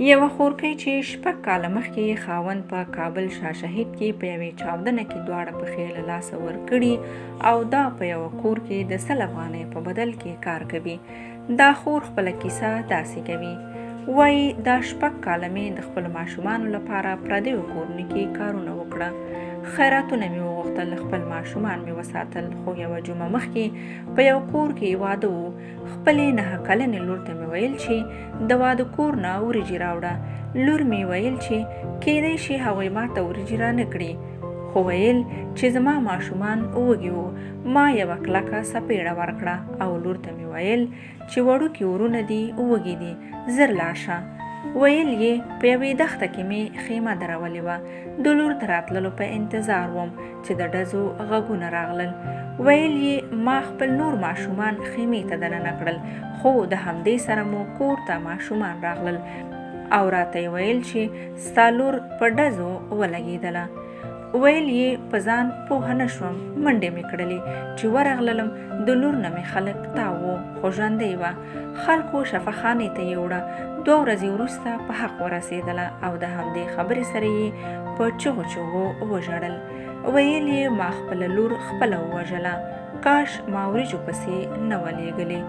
یوه خورکۍ چې 6 کاله مخکې یې خاوند په کابل شاه شهید کې په یوې چاودنه کې دواړه پښې له لاسه ورکړي او دا په یوه کور کې د 100 افغانۍ په بدل کې کار کوي. دا خور خپله کیسه داسې کوي. وایي دا 6 کاله مې د خپلو ماشومانو لپاره پردیو کورونو کې کارونه وکړه. خیراتونه مې وغوښتل، خپل ماشومان مې وساتل، خو یوه جمعه مخکې په یو کور کې واده و. خپلې 9 کلنې لور ته مې ویل چې د واده کور نه وریجې راوړه. لور مې ویل چې کیدای شي هغوی ما ته وریجې رانه کړي، خو ویل چې زما ماشومان وږي وو. ما یوه کلکه سپېړه ورکړه او لور ته مې ویل چې وړوکي ورونه دي، وږي دي، زر لاړ شه. ویل یې په یوې دښته کې مې خیمه درولې وه. د لور د راتللو په انتظار وم چې د ډزو غږونه راغلل. ویل یې ما خپل نور ماشومان خیمې ته دننه کړل، خو د همدې سره مو کور ته ماشومان راغلل او راته یې ویل چې ستا لور په ډزو ولګېدله. ویل یې په ځان پوهه نه شوم، منډې مې کړلې. چې ورغللم د لور نه مې خلک تاو و، خو ژوندۍ وه. خلکو شفاخانې ته یې وړه. 2 ورځې وروسته په حق ورسېدله او د همدې خبرې سره یې په چغو چغو وژړل. ویل یې ما خپله لور خپله ووژله، کاش ما وریجو پسې نه ولېږلې.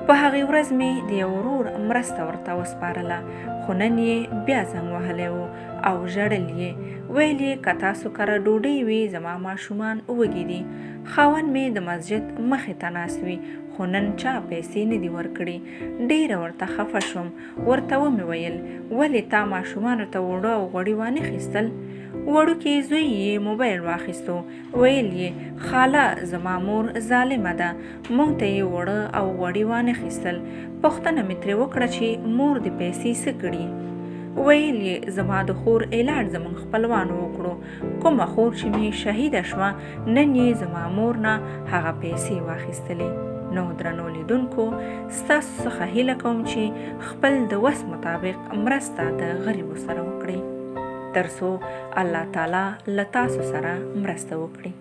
په هغې ورځ مې د یو ورور مرسته ورته وسپارله، خو نن یې بیا زنګ وهلی و او ژړل یې. ویل یې که تاسو کره ډوډۍ وي زما ماشومان وږي دي. خاوند مې د مسجد مخې ته ناست وي، خو نن چا پیسې نه دي ورکړي. ډېره ورته خفه شوم. ورته ومې ویل ولې تا ماشومانو ته اوړه او غوړي وانخیستل؟ وړوکی زوی یې موبایل واخیستو. ویل یې خاله زما مور ظالمه ده، موږ ته یې اوړه او غوړي وانخیستل. پوښتنه مې ترې وکړه چې مور دې پیسې څه کړي؟ ویل یې زما د خور علاج زموږ خپلوانو وکړو. کومه خور چې مې شهیده شوه نن یې زما مور نه هغه پیسې واخیستلې. نو درنو لیدونکو، ستاسو څخه هیله کوم چې خپل د وس مطابق مرسته د غریبو سره وکړئ، تر څو الله تعالی له تاسو سره مرسته وکړي.